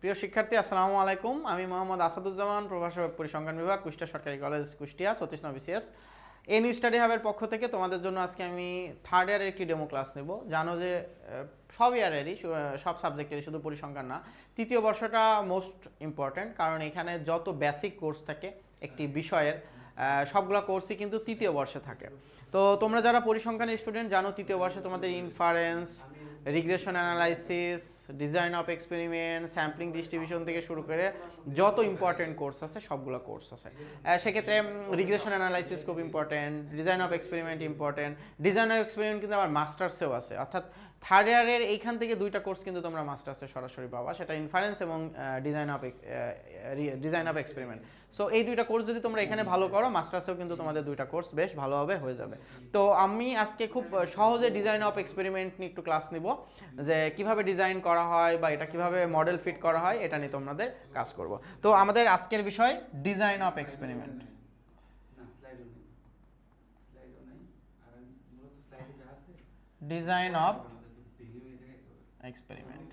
প্রিয় শিক্ষার্থী, আসসালামু আলাইকুম। আমি মোহাম্মদ আসাদুজ্জামান, প্রভাষক পরিসংখ্যান বিভাগ, কুষ্টিয়া সরকারি কলেজ, কুষ্টিয়া, 34 বিসিএস। এই নিউ স্টাডি হাবের পক্ষ থেকে তোমাদের জন্য আজকে আমি থার্ড ইয়ারের একটি ডেমো ক্লাস নেব। জানো যে সব ইয়ারেরই সব সাবজেক্টেরই, শুধু পরিসংখ্যান না, তৃতীয় বর্ষটা মোস্ট ইম্পর্ট্যান্ট, কারণ এখানে যত বেসিক কোর্স থাকে একটি বিষয়ের, সবগুলো কোর্সই কিন্তু তৃতীয় বর্ষে থাকে। তো তোমরা যারা পরিসংখ্যানের স্টুডেন্ট জানো, তৃতীয় বর্ষে তোমাদের inference, regression analysis, design of experiment, sampling distribution থেকে শুরু করে যত ইম্পর্টেন্ট কোর্স আছে সবগুলো কোর্স আছে। সেক্ষেত্রে রিগ্রেশন অ্যানালাইসিস খুব important, design of experiment important. Design of experiment কিন্তু আবার মাস্টার্সেও আছে, অর্থাৎ থার্ড ইয়ারের এইখান থেকে দুইটা কোর্স কিন্তু তোমরা মাস্টার্সে সরাসরি পাবা, সেটা ইনফারেন্স এবং ডিজাইন অফ এক্সপেরিমেন্ট। সো এই দুইটা কোর্স যদি তোমরা এখানে ভালো করো, মাস্টার্সেও কিন্তু তোমাদের দুইটা কোর্স বেশ ভালোভাবে হয়ে যাবে। তো আমি আজকে খুব সহজে ডিজাইন অফ এক্সপেরিমেন্ট নিয়ে একটু ক্লাস নিব, যে কিভাবে ডিজাইন করা হয় বা এটা কিভাবে মডেল ফিট করা হয়, এটা নিয়ে তোমাদের কাজ করব। তো আমাদের আজকের বিষয় design of experiment. Design of experiment.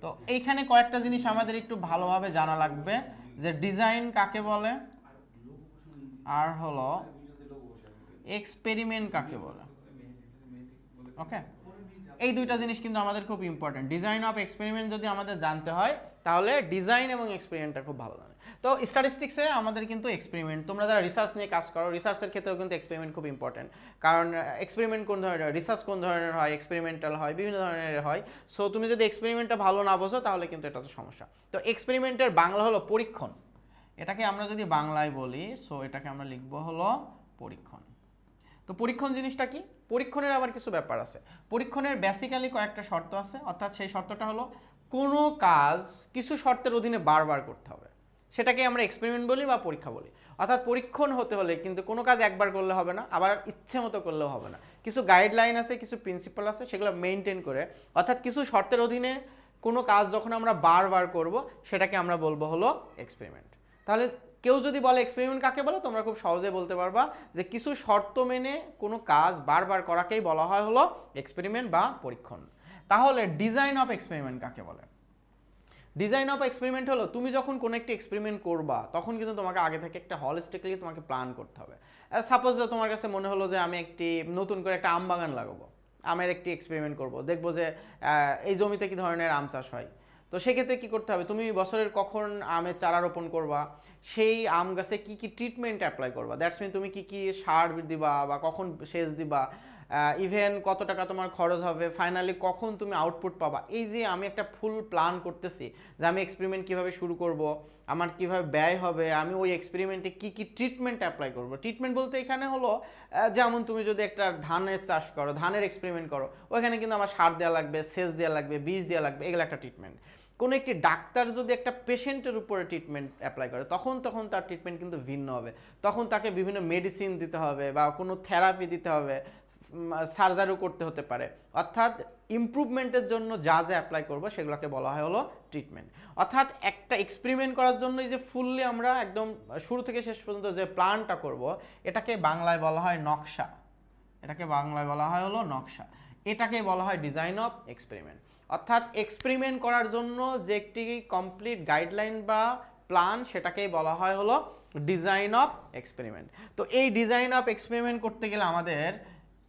তো এইখানে কয়েকটা জিনিস আমাদের একটু ভালোভাবে জানা লাগবে, যে ডিজাইন কাকে বলে আর হলো এক্সপেরিমেন্ট কাকে বলে। ওকে, এই দুইটা জিনিস কিন্তু আমাদের খুব ইম্পর্টেন্ট। ডিজাইন অফ এক্সপেরিমেন্ট যদি আমাদের জানতে হয়, তাহলে ডিজাইন এবং এক্সপেরিমেন্টটা খুব ভালো জানে। তো স্ট্যাটিস্টিক্সে আমাদের কিন্তু এক্সপেরিমেন্ট, তোমরা যারা রিসার্চ নিয়ে কাজ করো, রিসার্চের ক্ষেত্রেও কিন্তু এক্সপেরিমেন্ট খুব ইম্পর্টেন্ট, কারণ এক্সপেরিমেন্ট কোন ধরনের, রিসার্চ কোন ধরনের হয়, এক্সপেরিমেন্টাল হয়, বিভিন্ন ধরনের হয়। সো তুমি যদি এক্সপেরিমেন্টটা ভালো না বোঝো, তাহলে কিন্তু এটা তো সমস্যা। তো এক্সপেরিমেন্টের বাংলা হলো পরীক্ষণ। এটাকে আমরা যদি বাংলায় বলি, সো এটাকে আমরা লিখবো হলো পরীক্ষণ। তো পরীক্ষণ জিনিসটা কি? পরীক্ষণের আবার কিছু ব্যাপার আছে। পরীক্ষণের বেসিক্যালি কয়েকটা শর্ত আছে, অর্থাৎ সেই শর্তটা হলো কোনো কাজ কিছু শর্তের অধীনে বারবার করতে হবে, সেটাকে আমরা এক্সপেরিমেন্ট বলি বা পরীক্ষা বলি। অর্থাৎ পরীক্ষণ হতে হলে কিন্তু কোনো কাজ একবার করলে হবে না, আবার ইচ্ছে মতো করলেও হবে না। কিছু গাইডলাইন আছে, কিছু প্রিন্সিপাল আছে, সেগুলো মেনটেন করে, অর্থাৎ কিছু শর্তের অধীনে কোনো কাজ যখন আমরা বারবার করব, সেটাকে আমরা বলবো হলো এক্সপেরিমেন্ট। তাহলে কেউ যদি বলে এক্সপেরিমেন্ট কাকে বলে, তোমরা খুব সহজে বলতে পারবা যে কিছু শর্ত মেনে কোনো কাজ বারবার করাকেই বলা হয় হলো এক্সপেরিমেন্ট বা পরীক্ষণ। তাহলে ডিজাইন অফ এক্সপেরিমেন্ট কাকে বলে? ডিজাইন অফ এক্সপেরিমেন্ট হলো, তুমি যখন কোনো একটি এক্সপেরিমেন্ট করবা, তখন কিন্তু তোমাকে আগে থেকে একটা হলিস্টিকলি তোমাকে প্ল্যান করতে হবে। সাপোজ তোমার কাছে মনে হলো যে আমি একটি নতুন করে একটা আম বাগান লাগাবো, আমের একটি এক্সপেরিমেন্ট করব, দেখবো যে এই জমিতে কি ধরনের আম চাষ হয়। তো সেক্ষেত্রে কী করতে হবে, তুমি বছরের কখন আমের চারা রোপণ করবা, সেই আম গাছে কী কী ট্রিটমেন্ট অ্যাপ্লাই করবা, দ্যাটস মিন তুমি কী কী সার দিবা বা কখন সেচ দিবা, ইভেন কত টাকা তোমার খরচ হবে, ফাইনালি কখন তুমি আউটপুট পাবা। এই যে আমি একটা ফুল প্ল্যান করতেছি যে আমি এক্সপেরিমেন্ট কীভাবে শুরু করব, আমার কীভাবে ব্যয় হবে, আমি ওই এক্সপেরিমেন্টে কী কী ট্রিটমেন্ট অ্যাপ্লাই করবো। ট্রিটমেন্ট বলতে এখানে হলো যেমন তুমি যদি একটা ধানের চাষ করো, ধানের এক্সপেরিমেন্ট করো, ওইখানে কিন্তু আমার সার দেওয়া লাগবে, সেচ দেওয়া লাগবে, বীজ দেওয়া লাগবে, এগুলো একটা ট্রিটমেন্ট। কোনো একটি ডাক্তার যদি একটা পেশেন্টের উপরে ট্রিটমেন্ট অ্যাপ্লাই করে, তখন তার ট্রিটমেন্ট কিন্তু ভিন্ন হবে। তখন তাকে বিভিন্ন মেডিসিন দিতে হবে বা কোনো থেরাপি দিতে হবে, সার্জারিও করতে হতে পারে। অর্থাৎ ইমপ্রুভমেন্টের জন্য যা যা অ্যাপ্লাই করবো, সেগুলোকে বলা হয় হলো ট্রিটমেন্ট। অর্থাৎ একটা এক্সপেরিমেন্ট করার জন্য যে ফুললি আমরা একদম শুরু থেকে শেষ পর্যন্ত যে প্ল্যানটা করব, এটাকে বাংলায় বলা হয় নকশা। এটাকে বাংলায় বলা হয় হলো নকশা। এটাকে বলা হয় ডিজাইন অফ এক্সপেরিমেন্ট। অর্থাৎ এক্সপেরিমেন্ট করার জন্য যে একটি কমপ্লিট গাইডলাইন বা প্ল্যান, সেটাকেই বলা হয় হলো ডিজাইন অফ এক্সপেরিমেন্ট। তো এই ডিজাইন অফ এক্সপেরিমেন্ট করতে গেলে আমাদের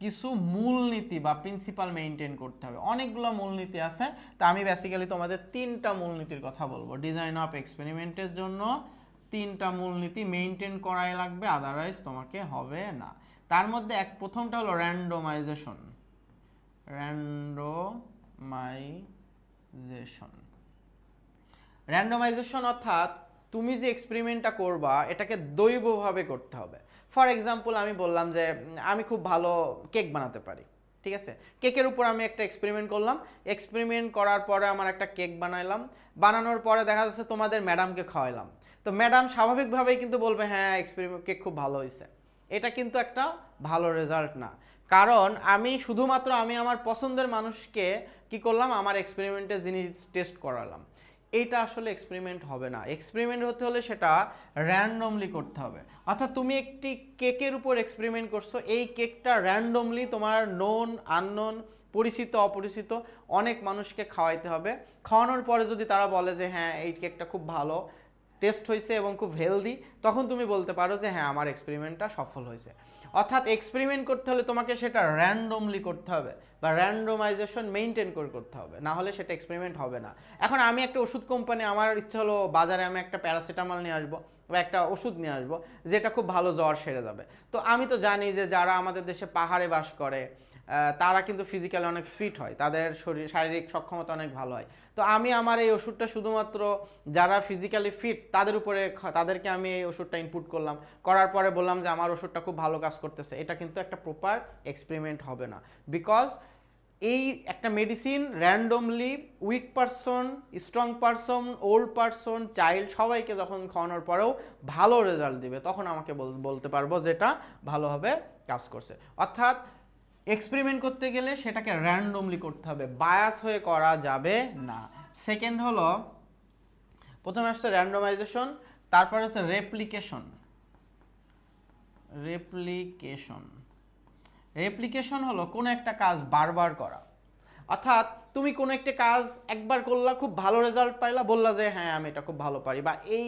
কিছু মূলনীতি বা প্রিন্সিপাল মেনটেন করতে হবে। অনেকগুলো মূলনীতি আছে, তা আমি বেসিক্যালি তোমাদের তিনটা মূলনীতির কথা বলবো। ডিজাইন অফ এক্সপেরিমেন্টের জন্য তিনটা মূলনীতি মেনটেন করাই লাগবে, আদারওয়াইজ তোমাকে হবে না। তার মধ্যে প্রথমটা হলো র্যান্ডমাইজেশন। র্যান্ডমাইজেশন অর্থাৎ তুমি যে এক্সপেরিমেন্টটা করবা, এটাকে দৈবভাবে করতে হবে। ফর এক্সাম্পল, আমি বললাম যে আমি খুব ভালো কেক বানাতে পারি, ঠিক আছে। কেকের উপর আমি একটা এক্সপেরিমেন্ট করলাম, এক্সপেরিমেন্ট করার পরে আমার একটা কেক বানাইলাম, বানানোর পরে দেখা যাচ্ছে তোমাদের ম্যাডামকে খাওয়াইলাম। তো ম্যাডাম স্বাভাবিকভাবেই কিন্তু বলবে হ্যাঁ এক্সপেরিমেন্ট কেক খুব ভালো হয়েছে। এটা কিন্তু একটা ভালো রেজাল্ট না, কারণ আমি শুধুমাত্র আমি আমার পছন্দের মানুষকে কি করলাম, আমার এক্সপেরিমেন্টের জিনিস টেস্ট করালাম। এইটা আসলে এক্সপেরিমেন্ট হবে না। এক্সপেরিমেন্ট হতে হলে সেটা র্যান্ডমলি করতে হবে। অর্থাৎ তুমি একটি কেকের উপর এক্সপেরিমেন্ট করছো, এই কেকটা র্যান্ডমলি তোমার নোন আননোন পরিচিত অপরিচিত অনেক মানুষকে খাওয়াইতে হবে। খাওয়ানোর পরে যদি তারা বলে যে হ্যাঁ এই কেকটা খুব ভালো টেস্ট হয়েছে এবং খুব হেলদি, তখন তুমি বলতে পারো যে হ্যাঁ আমার এক্সপেরিমেন্টটা সফল হয়েছে। অর্থাৎ এক্সপেরিমেন্ট করতে হলে তোমাকে সেটা র্যান্ডমলি করতে হবে বা র্যান্ডমাইজেশন মেনটেন করে করতে হবে, না হলে সেটা এক্সপেরিমেন্ট হবে না। এখন আমি একটা ওষুধ কোম্পানি, আমার ইচ্ছা হলো বাজারে আমি একটা প্যারাসিটামল নিয়ে আসবো বা একটা ওষুধ নিয়ে আসবো যেটা খুব ভালো জ্বর সেরে যাবে। তো আমি তো জানি যে যারা আমাদের দেশে পাহাড়ে বাস করে তারা কিন্তু ফিজিক্যালি অনেক ফিট হয়, তাদের শারীরিক সক্ষমতা অনেক ভালো হয়। তো আমি আমার এই ওষুধটা শুধুমাত্র যারা ফিজিক্যালি ফিট তাদের উপরে, তাদেরকে আমি এই ওষুধটা ইনপুট করলাম, করার পরে বললাম যে আমার ওষুধটা খুব ভালো কাজ করতেছে, এটা কিন্তু একটা প্রপার এক্সপেরিমেন্ট হবে না। বিকজ এই একটা medicine randomly weak person, strong person, old person, child সবাইকে যখন খাওয়ানোর পরেও ভালো রেজাল্ট দিবে, তখন আমাকে বলতে পারবো যেটা ভালোভাবে কাজ করছে। অর্থাৎ এক্সপেরিমেন্ট করতে গেলে সেটাকে র্যান্ডমলি করতে হবে, বায়াস হয়ে করা যাবে না। সেকেন্ড হলো, প্রথমে আসছে র্যান্ডমাইজেশন, তারপর হচ্ছে রেপ্লিকেশন। রেপ্লিকেশন হলো কোনো একটা কাজ বারবার করা। অর্থাৎ তুমি কোনো একটা কাজ একবার করলা, খুব ভালো রেজাল্ট পাইলা, বললা যে হ্যাঁ আমি এটা খুব ভালো পারি, বা এই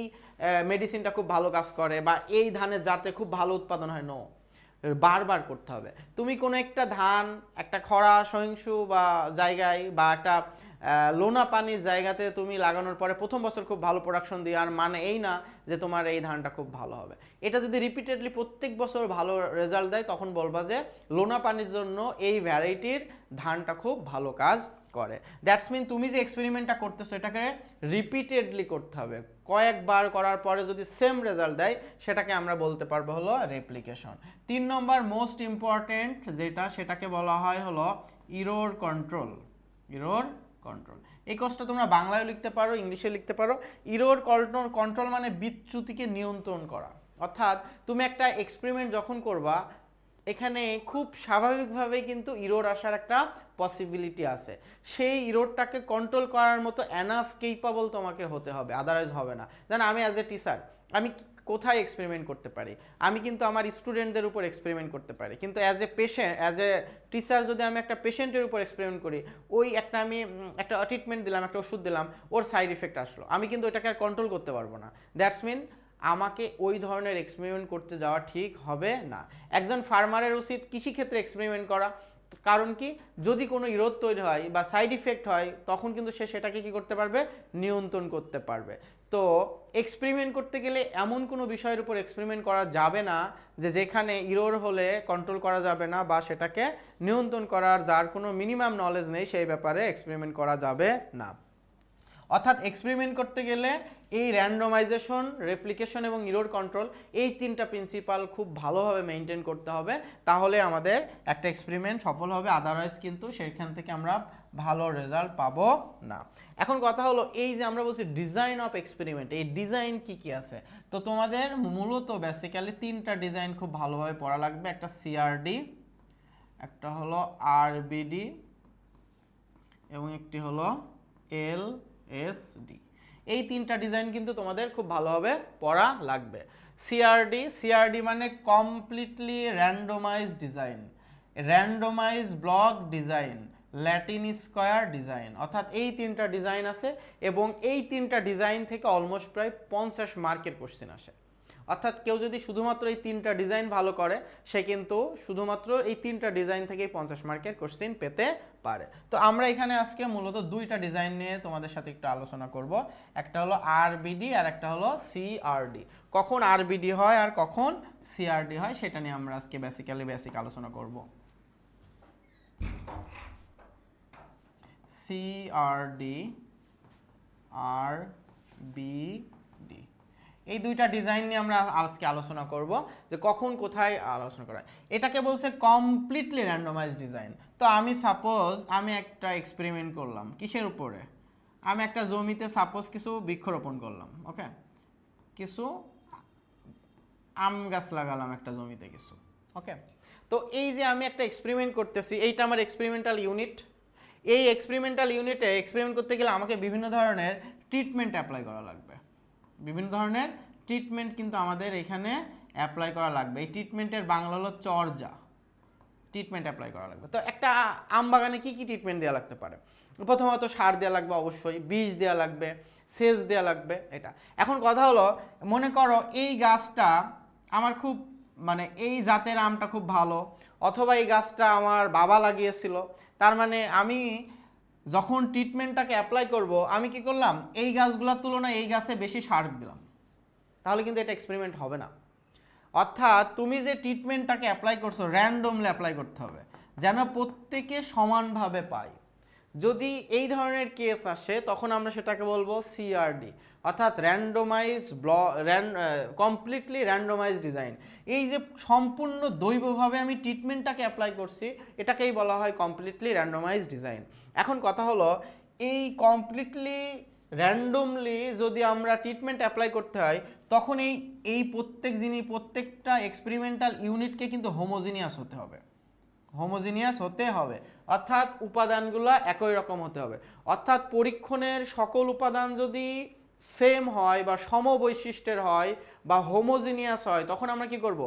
মেডিসিনটা খুব ভালো কাজ করে, বা এই ধানের জাতে খুব ভালো উৎপাদন হয়। নো, বারবার করতে হবে। তুমি কোনো একটা ধান একটা খরা সহিংসু বা জায়গায় বা একটা লোনা পানির জায়গাতে তুমি লাগানোর পরে প্রথম বছর খুব ভালো প্রোডাকশন দিয়ে, আর মানে এই না যে তোমার এই ধানটা খুব ভালো হবে। এটা যদি রিপিটেডলি প্রত্যেক বছর ভালো রেজাল্ট দেয়, তখন বলবা যে লোনা পানির জন্য এই ভ্যারাইটির ধানটা খুব ভালো কাজ করে। দ্যাটস মিন তুমি যে এক্সপেরিমেন্টটা করতেছো এটাকে রিপিটেডলি করতে হবে, কয়েকবার করার পরে যদি সেম রেজাল্ট দেয় সেটাকে আমরা বলতে পারবো হলো রেপ্লিকেশন। 3 নম্বর মোস্ট ইম্পর্টেন্ট যেটা, সেটাকে বলা হয় হলো ইরর কন্ট্রোল। এই কোর্সটা তোমরা বাংলায় লিখতে পারো, ইংলিশে লিখতে পারো। ইরর কন্ট্রোল মানে বিচ্যুতিকে নিয়ন্ত্রণ করা। অর্থাৎ তুমি একটা এক্সপেরিমেন্ট যখন করবা, এখানে খুব স্বাভাবিকভাবেই কিন্তু ইরোর আসার একটা পসিবিলিটি আছে। সেই ইরোরটাকে কন্ট্রোল করার মতো এনাফ কেপাবল তোমাকে হতে হবে, আদারওয়াইজ হবে না। যেন আমি অ্যাজ এ টিচার আমি কোথায় এক্সপেরিমেন্ট করতে পারি, আমি কিন্তু আমার স্টুডেন্টদের উপর এক্সপেরিমেন্ট করতে পারি, কিন্তু as a patient, as a teacher যদি আমি একটা পেশেন্টের উপর এক্সপেরিমেন্ট করি, ওই একটা আমি একটা ট্রিটমেন্ট দিলাম, একটা ওষুধ দিলাম, ওর সাইড ইফেক্ট আসলো, আমি কিন্তু ওটাকে আর কন্ট্রোল করতে পারবো না। দ্যাটস মিন আমাকে ওই ধরনের এক্সপেরিমেন্ট করতে যাওয়া ঠিক হবে না। একজন ফার্মারের উচিত কৃষিক্ষেত্রে এক্সপেরিমেন্ট করা। কারণ কি, যদি কোনো ইরোধ তৈরি হয় বা সাইড ইফেক্ট হয়, তখন কিন্তু সে সেটাকে কি করতে পারবে, নিয়ন্ত্রণ করতে পারবে। তো এক্সপেরিমেন্ট করতে গেলে এমন কোনো বিষয়ের উপর এক্সপেরিমেন্ট করা যাবে না যে যেখানে ইরোর হলে কন্ট্রোল করা যাবে না বা সেটাকে নিয়ন্ত্রণ করার যার কোনো মিনিমাম নলেজ নেই, সেই ব্যাপারে এক্সপেরিমেন্ট করা যাবে না। অর্থাৎ এক্সপেরিমেন্ট করতে গেলে এই র্যান্ডমাইজেশন, রেপ্লিকেশন এবং ইরর কন্ট্রোল, এই 3টা প্রিন্সিপাল খুব ভালোভাবে মেনটেন করতে হবে, তাহলে আমাদের একটা এক্সপেরিমেন্ট সফল হবে। আদারওয়াইজ কিন্তু সেখান থেকে আমরা ভালো রেজাল্ট পাবো না। এখন কথা হলো, এই যে আমরা বলছি ডিজাইন অফ এক্সপেরিমেন্ট, এই ডিজাইন কি কি আছে? তো তোমাদের মূলত বেসিক্যালি 3টা ডিজাইন খুব ভালোভাবে পড়া লাগবে। একটা সিআরডি, একটা হলো আরবিডি এবং একটি হলো এলএসডি। এই 3টা ডিজাইন কিন্তু তোমাদের খুব ভালোভাবে পড়া লাগবে। সিআরডি মানে completely randomise design, randomise block design, Latin square design. অর্থাৎ এই 3টা ডিজাইন আছে এবং এই 3টা ডিজাইন থেকে অলমোস্ট প্রায় 50 মার্কের কোশ্চেন আসে। অর্থাৎ কেউ যদি শুধুমাত্র এই 3টা ডিজাইন ভালো করে, সে কিন্তু শুধুমাত্র এই 3টা ডিজাইন থেকেই 50 মার্কের কোশ্চেন পেতে পারে। তো আমরা এখানে আজকে মূলত 2টা ডিজাইন নিয়ে তোমাদের সাথে একটু আলোচনা করব। একটা হলো আরবিডি আর একটা হলো সিআরডি। কখন আরবিডি হয় আর কখন সিআরডি হয় সেটা নিয়ে আমরা আজকে বেসিক আলোচনা করব। সিআরডি, আরবিডি, এই 2টা ডিজাইন নিয়ে আমরা আজকে আলোচনা করব যে কখন কোথায় আলোচনা করা হয়। এটাকে বলছে কমপ্লিটলি র্যান্ডমাইজ ডিজাইন। তো আমি সাপোজ আমি একটা এক্সপেরিমেন্ট করলাম কিসের উপরে, আমি একটা জমিতে সাপোজ কিছু বৃক্ষরোপণ করলাম, ওকে, কিছু আম গাছ লাগালাম একটা জমিতে কিছু, ওকে। তো এই যে আমি একটা এক্সপেরিমেন্ট করতেছি, এইটা আমার এক্সপেরিমেন্টাল ইউনিট। এই এক্সপেরিমেন্টাল ইউনিটে এক্সপেরিমেন্ট করতে গেলে আমাকে বিভিন্ন ধরনের ট্রিটমেন্ট অ্যাপ্লাই করা লাগবে। বিভিন্ন ধরনের ট্রিটমেন্ট কিন্তু আমাদের এখানে অ্যাপ্লাই করা লাগবে। এই ট্রিটমেন্টের বাংলা হলো চর্যা। ট্রিটমেন্ট অ্যাপ্লাই করা লাগবে। তো একটা আম বাগানে কি কি ট্রিটমেন্ট দেওয়া লাগতে পারে? প্রথমত সার দেওয়া লাগবে, অবশ্যই বীজ দেওয়া লাগবে, সেচ দেওয়া লাগবে। এটা এখন কথা হলো, মনে করো এই গাছটা আমার খুব মানে এই জাতের আমটা খুব ভালো, অথবা এই গাছটা আমার বাবা লাগিয়েছিল, তার মানে আমি যখন ট্রিটমেন্টটাকে অ্যাপ্লাই করব আমি কি করলাম, এই গাছগুলোর তুলনায় এই গাছে বেশি সার দিলাম, তাহলে কিন্তু এটা এক্সপেরিমেন্ট হবে না। অর্থাৎ তুমি যে ট্রিটমেন্টটাকে অ্যাপ্লাই করছো র্যান্ডমলি অ্যাপ্লাই করতে হবে, যেন প্রত্যেকে সমানভাবে পায়। যদি এই ধরনের কেস আসে তখন আমরা সেটাকে বলবো সিআরডি, অর্থাৎ র্যান্ডোমাইজ কমপ্লিটলি র্যান্ডোমাইজ ডিজাইন। এই যে সম্পূর্ণ দৈবভাবে আমি ট্রিটমেন্টটাকে অ্যাপ্লাই করছি, এটাকেই বলা হয় কমপ্লিটলি র্যান্ডোমাইজ ডিজাইন। এখন কথা হলো, এই কমপ্লিটলি র্যান্ডমলি যদি আমরা ট্রিটমেন্ট অ্যাপ্লাই করতে হয় তখন এই প্রত্যেকটা এক্সপেরিমেন্টাল ইউনিটকে কিন্তু হোমোজিনিয়াস হতে হবে, হোমোজিনিয়াস হতে হবে, অর্থাৎ উপাদানগুলো একই রকম হতে হবে। অর্থাৎ পরীক্ষণের সকল উপাদান যদি সেম হয় বা সমবৈশিষ্ট্যের হয় বা হোমোজিনিয়াস হয়, তখন আমরা কি করব,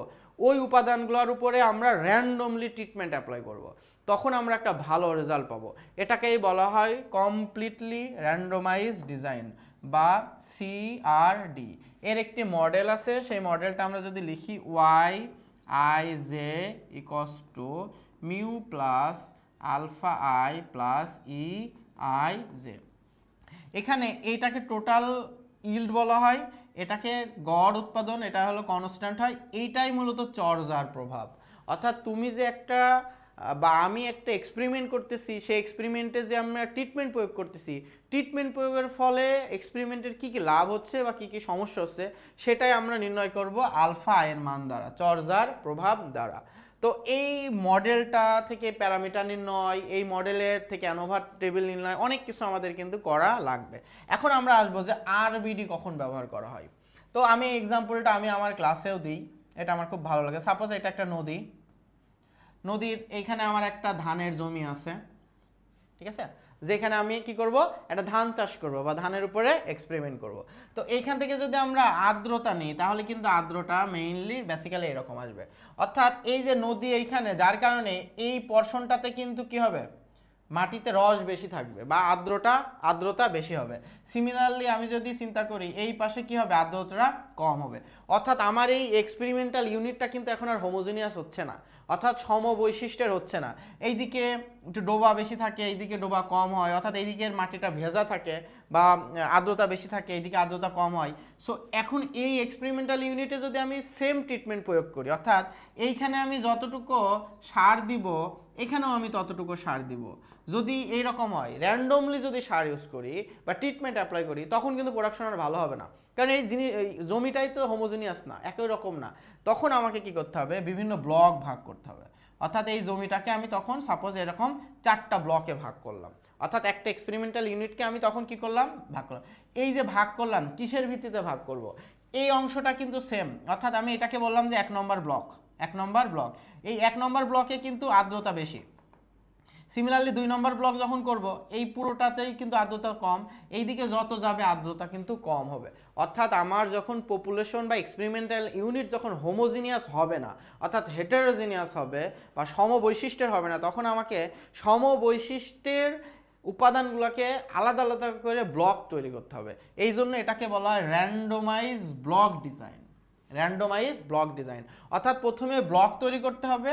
ওই উপাদানগুলোর উপরে আমরা র্যান্ডমলি ট্রিটমেন্ট অ্যাপ্লাই করব, তখন আমরা একটা ভালো রেজাল্ট পাবো। এটাকেই বলা হয় কমপ্লিটলি র্যান্ডোমাইজ ডিজাইন বা সিআরডি। এর একটি মডেল আছে, সেই মডেলটা আমরা যদি লিখি y I J equals to mu plus alpha I plus E I j. এখানে এইটাকে টোটাল ইল্ড বলা হয়, এটাকে গড় উৎপাদন, এটা হলো কনস্ট্যান্ট হয়। এইটাই মূলত চর্যার প্রভাব। অর্থাৎ তুমি যে একটা বা আমি একটা এক্সপেরিমেন্ট করতেছি, সেই এক্সপেরিমেন্টে যে আমরা ট্রিটমেন্ট প্রয়োগ করতেছি, ট্রিটমেন্ট প্রয়োগের ফলে এক্সপেরিমেন্টের কী কী লাভ হচ্ছে বা কী কী সমস্যা হচ্ছে, সেটাই আমরা নির্ণয় করব আলফা আয়ের মান দ্বারা, চর্যার প্রভাব দ্বারা। তো এই মডেলটা থেকে প্যারামিটার নির্ণয়, এই মডেলের থেকে অ্যানোভা টেবিল নির্ণয়, অনেক কিছু আমাদের কিন্তু করা লাগবে। এখন আমরা আসবো যে আরবিডি কখন ব্যবহার করা হয়। তো আমি এক্সাম্পলটা আমি আমার ক্লাসেও দিই, এটা আমার খুব ভালো লাগে। সাপোজ এটা একটা নদীর এইখানে আমার একটা ধানের জমি আছে, ঠিক আছে, যেখানে আমি কি করব, একটা ধান চাষ করব বা ধানের উপরে এক্সপেরিমেন্ট করব। তো এইখান থেকে যদি আমরা আর্দ্রতা নিই তাহলে কিন্তু আর্দ্রতা মেইনলি বেসিক্যালি এরকম আসবে। অর্থাৎ এই যে নদী এইখানে, যার কারণে এই পর্শনটাতে কিন্তু কি হবে, মাটিতে রস বেশি থাকবে বা আর্দ্রতা বেশি হবে। সিমিলারলি আমি যদি চিন্তা করি এই পাশে কি হবে, আর্দ্রতাটা কম হবে। অর্থাৎ আমার এই এক্সপেরিমেন্টাল ইউনিটটা কিন্তু এখন আর হোমোজিনিয়াস হচ্ছে না, অর্থাৎ সমবৈশিষ্ট্যের হচ্ছে না। এইদিকে একটু ডোবা বেশি থাকে, এইদিকে ডোবা কম হয়, অর্থাৎ এইদিকের মাটিটা ভেজা থাকে বা আর্দ্রতা বেশি থাকে, এইদিকে আর্দ্রতা কম হয়। সো এখন এই এক্সপেরিমেন্টাল ইউনিটে যদি আমি সেম ট্রিটমেন্ট প্রয়োগ করি, অর্থাৎ এইখানে আমি যতটুকু সার দিব এখানেও আমি ততটুকু সার দিব, যদি এইরকম হয় র্যান্ডমলি যদি সার ইউজ করি বা ট্রিটমেন্ট অ্যাপ্লাই করি, তখন কিন্তু প্রোডাকশন আর ভালো হবে না, কারণ এই জমিটাই তো হোমোজিনিয়াস না, একই রকম না। তখন আমাকে কি করতে হবে, বিভিন্ন ব্লক ভাগ করতে হবে। অর্থাৎ এই জমিটাকে আমি তখন সাপোজ এরকম 4টা ব্লকে ভাগ করলাম, অর্থাৎ একটা এক্সপেরিমেন্টাল ইউনিটকে আমি তখন কি করলাম, ভাগ করলাম। এই যে ভাগ করলাম, কিসের ভিত্তিতে ভাগ করব, এই অংশটা কিন্তু সেম। অর্থাৎ আমি এটাকে বললাম যে 1 নম্বর ব্লক, এই 1 নম্বর ব্লকে কিন্তু আর্দ্রতা বেশি। সিমিলারলি 2 নম্বর ব্লক যখন করব, এই পুরোটাতেই কিন্তু আর্দ্রতা কম, এইদিকে যত যাবে আর্দ্রতা কিন্তু কম হবে। অর্থাৎ আমার যখন পপুলেশন বা এক্সপেরিমেন্টাল ইউনিট যখন হোমোজিনিয়াস হবে না, অর্থাৎ হেটেরোজিনিয়াস হবে বা সমবৈশিষ্ট্যের হবে না, তখন আমাকে সমবৈশিষ্ট্যের উপাদানগুলোকে আলাদা আলাদা করে ব্লক তৈরি করতে হবে। এই জন্য এটাকে বলা হয় র্যান্ডোমাইজ ব্লক ডিজাইন। অর্থাৎ প্রথমে ব্লক তৈরি করতে হবে,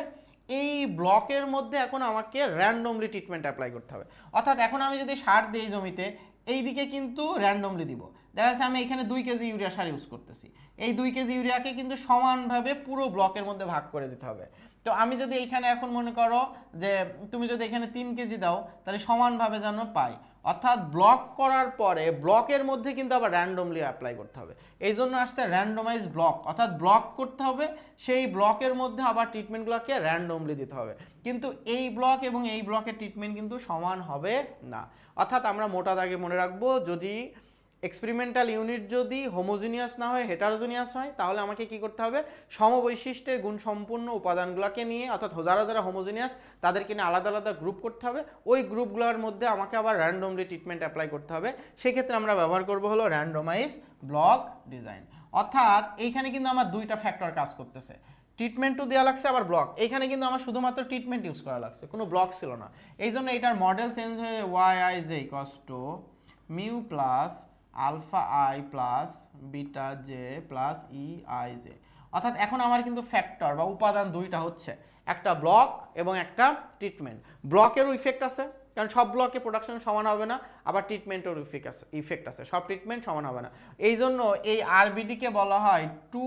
এই ব্লকের মধ্যে এখন আমাকে র্যান্ডমলি ট্রিটমেন্ট অ্যাপ্লাই করতে হবে। অর্থাৎ এখন আমি যদি সার দিই জমিতে, এই দিকে কিন্তু র্যান্ডমলি দিব। দেখা যাচ্ছে আমি এখানে 2 কেজি ইউরিয়া সার ইউজ করতেছি, এই 2 কেজি ইউরিয়াকে কিন্তু সমানভাবে পুরো ব্লকের মধ্যে ভাগ করে দিতে হবে। তো আমি যদি এইখানে এখন মনে করো যে তুমি যদি এখানে 3 কেজি দাও, তাহলে সমানভাবে যেন পাই। অর্থাৎ ব্লক করার পরে ব্লকের মধ্যে কিন্তু আবার র্যান্ডমলি অ্যাপ্লাই করতে হবে। এই জন্য আসছে র্যান্ডোমাইজ ব্লক, অর্থাৎ ব্লক করতে হবে, সেই ব্লকের মধ্যে আবার ট্রিটমেন্টগুলোকে র্যান্ডমলি দিতে হবে। কিন্তু এই ব্লক এবং এই ব্লকের ট্রিটমেন্ট কিন্তু সমান হবে না। অর্থাৎ আমরা মোটা দাগে মনে রাখবো, যদি এক্সপেরিমেন্টাল ইউনিট যদি হোমোজিনিয়াস না হয়, হেটারোজিনিয়াস হয়, তাহলে আমাকে কি করতে হবে, সমবৈশিষ্ট্যের গুণসম্পন্ন উপাদানগুলোকে নিয়ে, অর্থাৎ যারা হোমোজিনিয়াস তাদেরকে নিয়ে আলাদা আলাদা গ্রুপ করতে হবে। ওই গ্রুপগুলোর মধ্যে আমাকে আবার র্যান্ডমলি ট্রিটমেন্ট অ্যাপ্লাই করতে হবে। সেক্ষেত্রে আমরা ব্যবহার করব হলো র্যান্ডোমাইজ ব্লক ডিজাইন। অর্থাৎ এইখানে কিন্তু আমার 2টা ফ্যাক্টর কাজ করতেছে। ট্রিটমেন্টও দেওয়া লাগছে আবার ব্লক, এইখানে কিন্তু আমার শুধুমাত্র ট্রিটমেন্ট ইউজ করা লাগছে, কোনো ব্লক ছিল না। এই জন্য এটার মডেল চেঞ্জ হয়ে Y I J equals to mu plus alpha I plus beta J plus E I J. অর্থাৎ এখন আমার কিন্তু ফ্যাক্টর বা উপাদান দুইটা হচ্ছে, একটা ব্লক এবং একটা ট্রিটমেন্ট। ব্লকেরও ইফেক্ট আছে, কারণ সব ব্লকে প্রোডাকশন সমান হবে না, আবার ট্রিটমেন্টের ইফেক্ট আছে, সব ট্রিটমেন্ট সমান হবে না। এই জন্য এই আরবিডিকে বলা হয় টু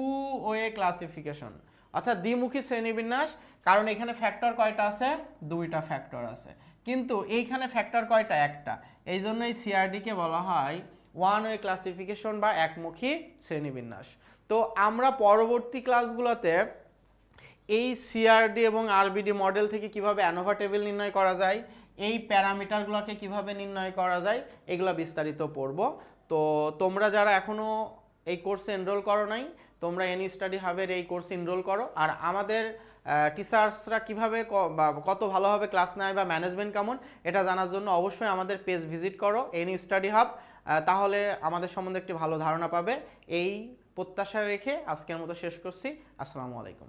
ওয়ে ক্লাসিফিকেশন, অর্থাৎ দ্বিমুখী শ্রেণীবিন্যাস। কারণ এখানে ফ্যাক্টর কয়টা আছে? দুইটা ফ্যাক্টর আছে, কিন্তু এইখানে ফ্যাক্টর কয়টা? একটা। এই জন্য এই সিআরডিকে বলা হয় ওয়ান ওয়ে ক্লাসিফিকেশন বা একমুখী শ্রেণীবিন্যাস। তো আমরা পরবর্তী ক্লাসগুলোতে এই সিআরডি এবং আরবিডি মডেল থেকে কিভাবে অ্যানোভা টেবিল নির্ণয় করা যায়, এই প্যারামিটারগুলোকে কিভাবে নির্ণয় করা যায়, এগুলো বিস্তারিত পড়ব। তো তোমরা যারা এখনও এই কোর্সে এনরোল করো নাই, তোমরা এনি স্টাডি হাবের এই কোর্সে এনরোল করো। আর আমাদের টিচার্সরা কীভাবে বা কত ভালোভাবে ক্লাস নেয় বা ম্যানেজমেন্ট কেমন, এটা জানার জন্য অবশ্যই আমাদের পেজ ভিজিট করো এনি স্টাডি হাব, তাহলে আমাদের সম্বন্ধে একটি ভালো ধারণা পাবে। এই প্রত্যাশা রেখে আজকের মতো শেষ করছি। আসসালামু আলাইকুম।